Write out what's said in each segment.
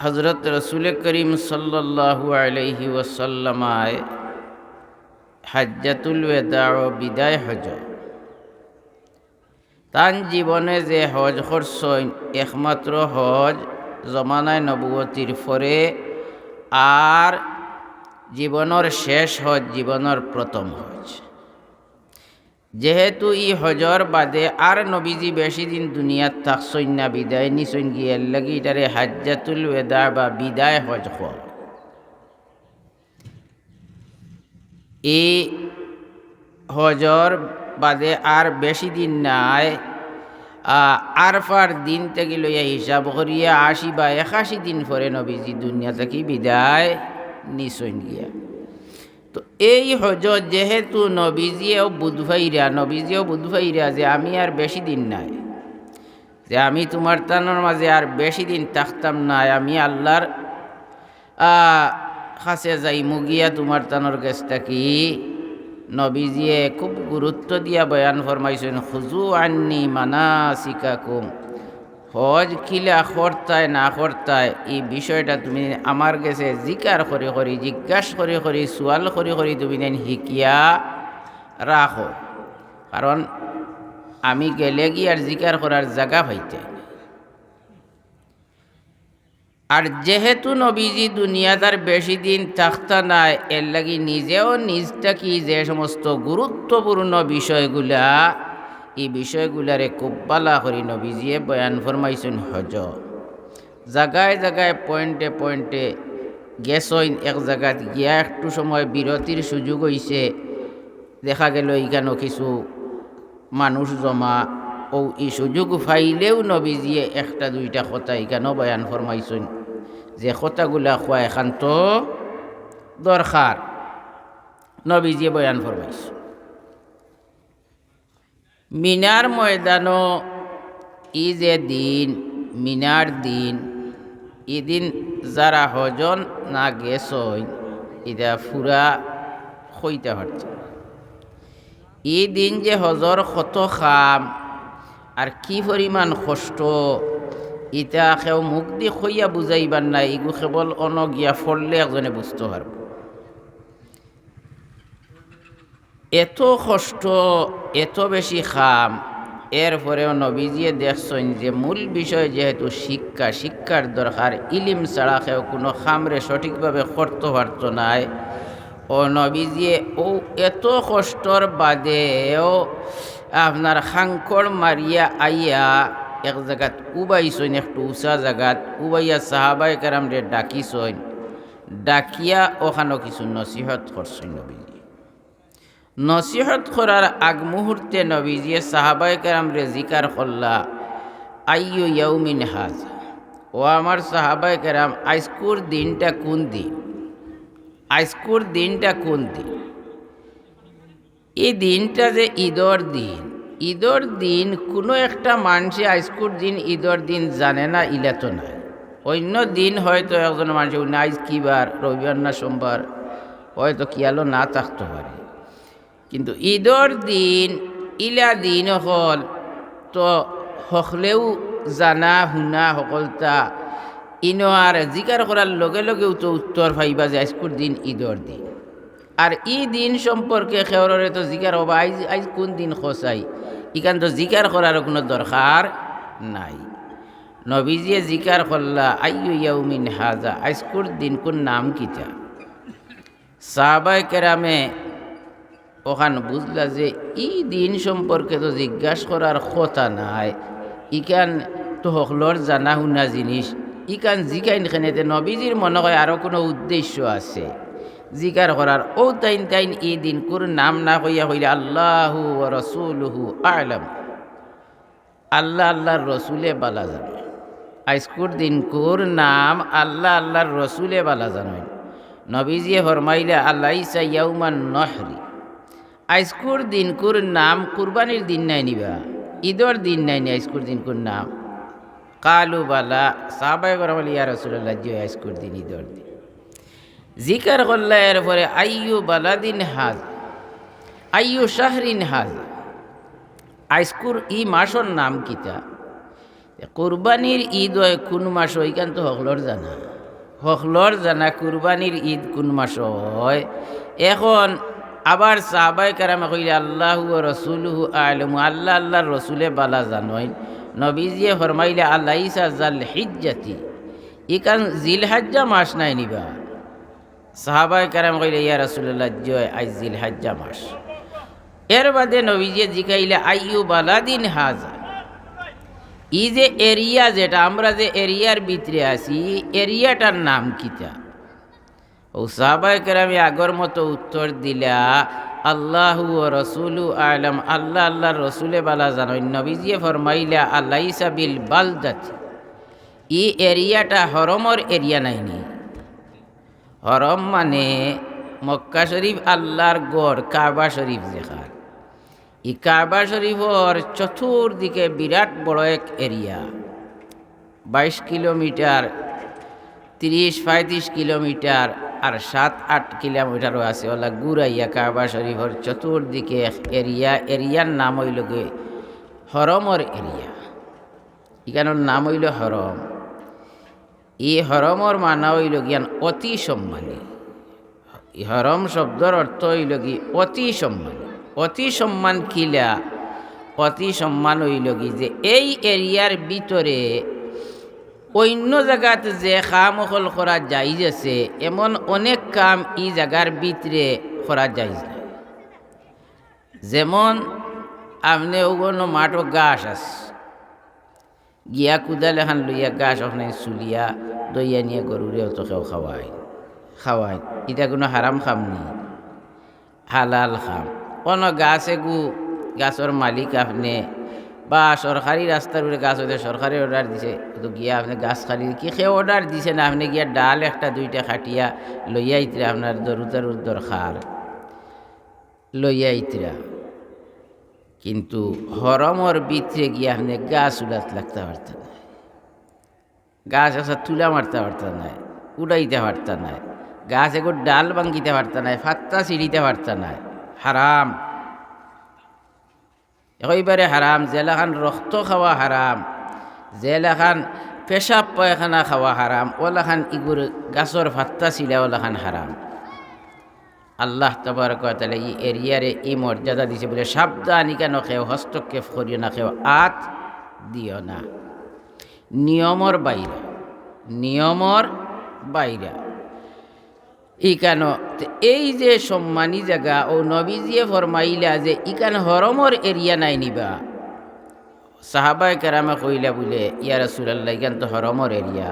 হজরত রসুল করিম সাল্লাল্লাহু আলাইহি ওয়াসাল্লামায় হাজ্জাতুল ওয়াদা ও বিদায় হজ তান জীবনে যে হজ করছেন একমাত্র হজ জমানায় নবুয়তির পরে আর জীবনের শেষ হজ জীবনের প্রথম হজ। যেহেতু ই হজর বাদে আর নবীজি বেশি দিন দুনিয়াত থাকছইন না, বিদায় নিছইন গিয়ে লাগি এটারে হাজ্জাতুল ওয়াদা বা বিদায় হজ হওয়া। এই হজর বাদে আর বেশি দিন নাই, আরফার দিন থেকে লইয়া হিসাব করিয়া ৮০ বা ৮১ দিন পরে নবীজি দুনিয়া থেকে বিদায় নিছইন গিয়া। তো এই হজ যেহেতু নবীজিও বুধভাইরা যে আমি আর বেশি দিন নাই, যে আমি তোমার তানোর মাঝে আর বেশি দিন থাকতাম না, আমি আল্লাহর কাছে যাই মুগিয়া তোমার তানোর কাছটা কি নবীজিয়ে খুব গুরুত্ব দিয়া বয়ান ফরমাইছেন, খুজু আন্নি মানাসিকাকুম, হজ কিলা করতায় না করতায় এই বিষয়টা তুমি আমার কাছে জিকার করে করি, জিজ্ঞাসা করে করি, সোয়াল করে করি তুমি নেন শিকিয়া রাখো। কারণ আমি গেলে গিয়ে আর জিকার করার জায়গা পাইতে। আর যেহেতু নবীজি দুনিয়াদার বেশি দিন থাকতা নাই, এর লাগি নিজেও নিজটা কি যে সমস্ত গুরুত্বপূর্ণ বিষয়গুলা এই বিষয়গুলারে খুব বালা করি নবীজিয়ে বয়ান ফরমাইছেন। হজ জায়গায় জায়গায় পয়েন্টে পয়েন্টে গেছইন, এক জায়গায় গিয়া একটু সময় বিরতির সুযোগ হইছে, দেখা গেল এখানেও কিছু মানুষ জমা, ও এই সুযোগ পাইলেও নবীজিয়ে একটা দুইটা কথা এখানেও বয়ান ফরমাইছেন, যে কথাগুলা খোয়া একান্ত দরকার নবীজিয়ে বয়ান ফরমাইছে। মিনার ময়দানও ই যে দিন, মিনার দিন, এদিন যারা হজন না গেছইন এটা ফুরা হইতে পারছে। এই দিন যে হজর কত খাম আর কি পরিমাণ কষ্ট, ইটা কেউ মুখ দি হইয়া বুঝাইবার নাই, এগু কেবল অনগিয়া ফললে একজনে বুঝতে পারব। এত কষ্ট, এত বেশি খাম, এরপরেও নবীজিয়ে দেখছেন যে মূল বিষয় যেহেতু শিক্ষার দরকার, ইলিম ছাড়া কেউ কোনো খামরে সঠিকভাবে করতে পারত নাই। ও নবীজিয়ে ও এত কষ্টর বাদেও আপনার খাঙ্কর মারিয়া আইয়া এক জায়গাত উবাইছইন, একটু উঁচা জায়গাত উবাইয়া সাহাবায়ে কেরামরে ডাকিছইন, ডাকিয়া ওখানেও কিছু নসিহত করছেন নবীজি। নসিহত করার আগ মুহূর্তে নবীজিয়ে সাহাবায়ে কেরামরে জিকার করলা, আইয়ু ইয়াউমিন হাযা, ও আমার সাহাবায়ে কেরাম আজকুর দিনটা কোন দিন, আজকুর দিনটা কোন দিন? এই দিনটা যে ঈদর দিন, ঈদর দিন কোনো একটা মানুষে আজকুর দিন ঈদর দিন জানে না, ইলা তো নাই। অন্য দিন হয়তো একজন মানুষ আজ কি বার, রবিবার না সোমবার, হয়তো কিয়ালো না থাকতে পারে, কিন্তু ঈদর দিন ইলা দিন হল তো হকলেও জানা শুনা সকলতা ইনো আর জিকার করার লগে লগেও তো উত্তর পাইবা যে আজকুর দিন ঈদর দিন। আর ই দিন সম্পর্কে খেওরে তো জিকার হবা আজ কোন দিন খসাই, ইখান তো জিকার করার কোনো দরকার নাই। নবীজিয়ে জিকার করলা, আইয়ু ইয়াউমিন হাযা, আজকুর দিন কোন নাম কিতা? সাহাবায়ে কেরামে ওখান বুঝলা যে ই দিন সম্পর্কে তো জিজ্ঞাসা করার কথা নাই, ইখান তো হকলর জানা শুনা জিনিস, ইখান জিকাইন খেনেতে নবীজির মনে হয় আরও কোনো উদ্দেশ্য আছে জিকার করার। ও তাইন ই দিন কোর নাম না কইয়া হইলে আল্লাহু ওয়া রাসূলুহু আ'লাম, আল্লাহ আল্লাহর রসুলে বালা জানে। আজকুর দিন কোর নাম আল্লাহ আল্লাহর রসুলে বালা জানেন। নবীজিয়ে ফরমাইলে আলাইসা ইয়াউমান নহরি, আজকুর দিন কোর নাম কুরবানির দিন নাই নিবা, ঈদর দিন নাই নি, আজকুর দিন কোর নাম? কালু বালা, সাহাবায়ে কেরাম বলে ইয়া রাসূলুল্লাহ, জি আজকুর দিন ঈদর দিন। জিকার করলা এরপরে আইয়ু বালাদিন হাজ, আইয়ু শাহরিন হাজ, আজকুর ই মাসর নাম কিতা? কুরবানির ঈদ হয় কোন মাস, ওইখান তো হকলর জানা। হকলর জানা কুরবানির ঈদ কোন মাস হয়। এখন আবার সাহাবায়ে কেরামে কইলে আল্লাহু ওয়া রাসূলুহু আ'লামু, আল্লাহ আল্লাহর রসুলে বালা জানইন। নবীজিয়ে ফরমাইলে আলাইসা জাল হিজ্জাতি, ইকান জিলহজ্জা মাস নাই নিবা। সাহাবায়ে কেরাম কইলে ইয়া রাসূলুল্লাহ জয় আই জিলহজ্জা মাস। এর বাদে নবীজিয়ে জিকাইলে আইয়ু বালাদিন হাজা, ই যে এরিয়া যেটা আমরা যে এরিয়ার ভিতরে আছি এরিয়াটার নাম কিতা? ও সাহাবায়ে কেরামে আগর মতো উত্তর দিলা আল্লাহু ওয়া রাসূলু আ'লাম, আল্লাহ আল্লাহর রসুলে বালা জানেন। নবীজিয়ে ফরমাইলা আলাইসা বিল বালদাতি, ই এরিয়াটা হরমর এরিয়া নাইনি। হরম মানে মক্কা শরীফ আল্লাহর গড় কাবা শরীফ যেখান, ই কাবা শরীফর চতুর্দিকে বিরাট বড় এক এরিয়া, 22 কিলোমিটার, 30-35 কিলোমিটার আর 7-8 কিলোমিটারও আছে ওলা গুড়াইয়া কাবা শরীফর চতুর্দিকে এরিয়ার নাম হইল গে হরমর এরিয়া। এখানোর নাম হইল হরম। এই হরমর মানা হইল গিয়ান অতি সম্মানী। এই হরম শব্দর অর্থ হইল কি অতি সম্মানী। অতি সম্মান কিলা? অতি সম্মান হইল কি যে এই এরিয়ার ভিতরে অন্য জায়গাতে যে কাম অকল করা যাইজ আছে এমন অনেক কাম এই জায়গার ভিতরে করা যাইজ না। যেমন আপনি ওগুলো মাঠো গাছ আছে, গিয়া কুদাল এখান লইয়া গাছ ওখানে চুলিয়া দইয়া নিয়ে গরুরে অত কেউ খাওয়াই এটা কোনো হারাম খাম নি, হালাল খাম। কোনো গাছ এগু গাছের মালিক আপনি বা সরকারি রাস্তার উপরে গাছ হইতে সরকারি অর্ডার দিছে, তো গিয়া আপনি গাছ খালি কি সে অর্ডার দিছে না, আপনি গিয়া ডাল 1-2টা খাটিয়া লইয়া ইতরা আপনার দরুতার দরকার লইয়া ইতরা। কিন্তু হরমর ভিতরে গিয়া আপনি গাছ উলাত লাগতে পারতেন না, গাছ আসা তুলা মারতে পারতেন না, উড়াইতে পারতেন না, গাছ এগুলো ডাল ভাঙ্গিতে পারতেন না, ফাত্তা ছিঁড়িতে পারতেন না। হারাম, একেবারে হারাম। জেলাখান রক্ত খাওয়া হারাম, জেলাখান পেশাব পায়খানা খাওয়া হারাম, ওলাখান ইগুর গাছর ফাত্তা ছিলা ওলাখান হারাম। আল্লাহ তাবারক ওয়া তাআলা এই এরিয়ারে এই মর্যাদা দিছে বলে সাবধানী কেন খেও, হস্তক্ষেপ করিও না, খেও আত দিও না, নিয়মর বাইরা, নিয়মর বাইরা। ইকানো এই যে সম্মানী জায়গা ও নবীজিয়ে ফরমাইলা যে ইকান হরমর এরিয়া নাই নিবা। সাহাবায়ে কেরামে কইলা বলে ইয়া রাসূলুল্লাহ ইকান তো হরমর এরিয়া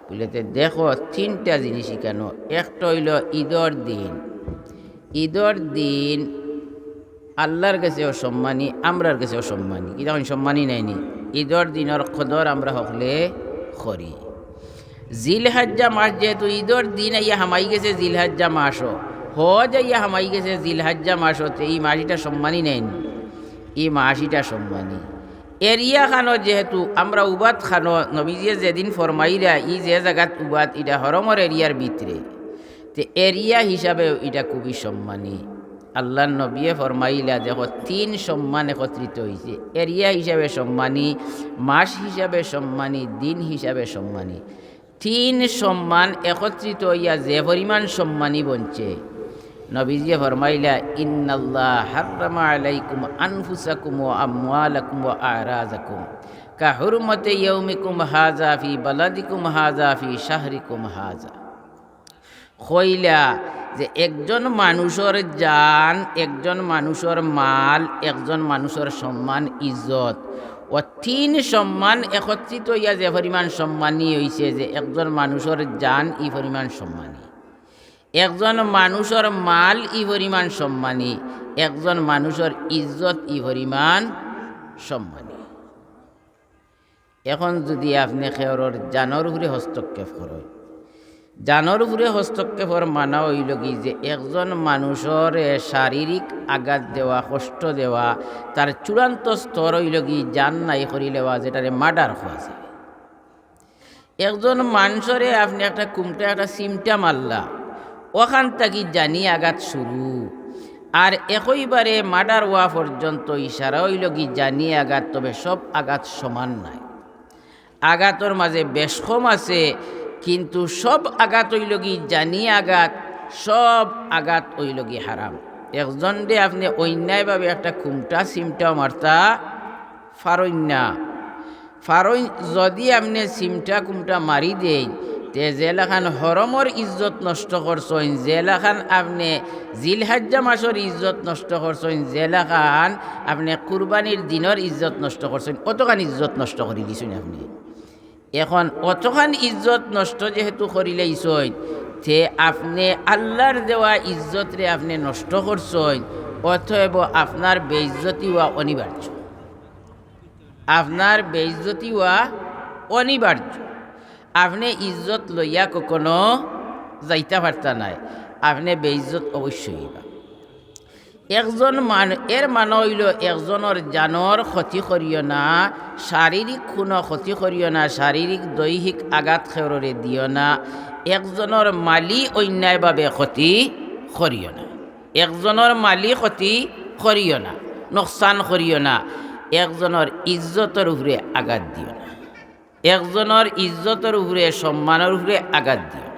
বলে। দেখো 3টা জিনিস ইকানো। একটা হইল ঈদর দিন, ঈদর দিন আল্লাহর কাছেও সম্মানী, আমরার কাছেও সম্মানী। কি তখন সম্মানী নাইনি? ঈদর দিনের কদর আমরা হকলে করি। জিলহজ্জা মাস যেহেতু ঈদর দিন আইয়া হামাই গেছে জিলহজ্জা মাসও, হজ আইয়া হামাই গেছে জিলহজ্জা মাসতে, এই মাসিটা সম্মানী নেন, এই মাসিটা সম্মানী। এরিয়া খানো যেহেতু আমরা উবাদ খানো নবীজিয়ে যেদিন ফরমাইরা ই যে জায়গাত উবাদ এটা হরমর এরিয়ার ভিতরে, তে এরিয়া হিসাবে এটা খুবই সম্মানী। আল্লাহ নবীয়ে ফরমাইলা দেখো 3 সম্মান একত্রিত হয়েছে, এরিয়া হিসাবে সম্মানী, মাস হিসাবে সম্মানী, দিন হিসাবে সম্মানী। 3 সম্মান একত্রিত হইয়া যে পরিমাণ সম্মানী বনছে, নবীজি ফরমাইলা ইন্নাল্লাহ হাররামা আলাইকুম আনফুসাকুম ওয়া আমওয়ালাকুম ওয়া আরাযাকুম কা হুরমাতি ইয়াউমিকুম হাযা ফি বালাদিকুম হাযা ফি শাহরিকুম হাযা। কইলা যে একজন মানুষের জান, একজন মানুষের মাল, একজন মানুষের সম্মান ইজ্জত ও 3 সম্মান একত্রিত হইয়া যে পরিমাণ সম্মানী হইছে, যে একজন মানুষের জান ই পরিমাণ সম্মানী, একজন মানুষের মাল ই পরিমাণ সম্মানী, একজন মানুষের ইজ্জত ই পরিমাণ সম্মানী। এখন যদি আপনি খেয়রর জানর উপরে হস্তক্ষেপ করেন, জানর উপরে হস্তক্ষেপের মানা হইল কি যে একজন মানুষের শারীরিক আঘাত দেওয়া, কষ্ট দেওয়া, তার চূড়ান্ত স্তর হইল কি জান নাই করি লেওয়া, যেটারে মার্ডার হওয়া যায়। একজন মানুষরে আপনি একটা কুমটা একটা সিমটা মারলা, ওখান থেকে জানি আঘাত শুরু, আর একইবারে মার্ডার হওয়া পর্যন্ত ইশারা হইল কি জানি আঘাত, তবে সব আঘাত সমান নাই, আঘাতর মাঝে বেশ কম আছে। কিন্তু সব আঘাত হইল কি জানি আঘাত, সব আঘাত হইল কি হারাম। একজন দে আপনি অন্যায়ভাবে একটা খুমটা সিমটাও মারতা ফারইন্যা ফারই, যদি আপনি সিমটা কুমটা মারি দেন তে জেলাখান হরমর ইজ্জত নষ্ট করছেন, জেলাখান আপনি জিলহাজ্জা মাসের ইজ্জত নষ্ট করছেন, জেলাখান আপনি কুরবানির দিনের ইজ্জত নষ্ট করছেন, অতখান ইজ্জত নষ্ট করে দিছেন আপনি। এখন অতখান ইজ্জত নষ্ট যেহেতু করিলেইছেন, তে আপনি আল্লাহর দেওয়া ইজ্জতরে আপনি নষ্ট করছেন, অতএব আপনার বেইজ্জতি হওয়া অনিবার্য, আপনার বেইজ্জতি হওয়া অনিবার্য। আপনি ইজ্জত লইয়া কখনো যাইতে পারতা নাই, আপনি বেইজ্জত অবশ্যই হইবা। একজন এর মানে হইল একজনের জানর ক্ষতি করিও না, শারীরিক কোনো ক্ষতি করিও না, শারীরিক দৈহিক আঘাত খেররে দিও না, একজনের মালি অন্যায়ভাবে ক্ষতি করিও না, একজনের মালি ক্ষতি করিও না, নোকসান করিও না, একজনের ইজ্জতের উপরে আঘাত দিও না, একজনের ইজ্জতের উপরে সম্মানের উপরে আঘাত দিও।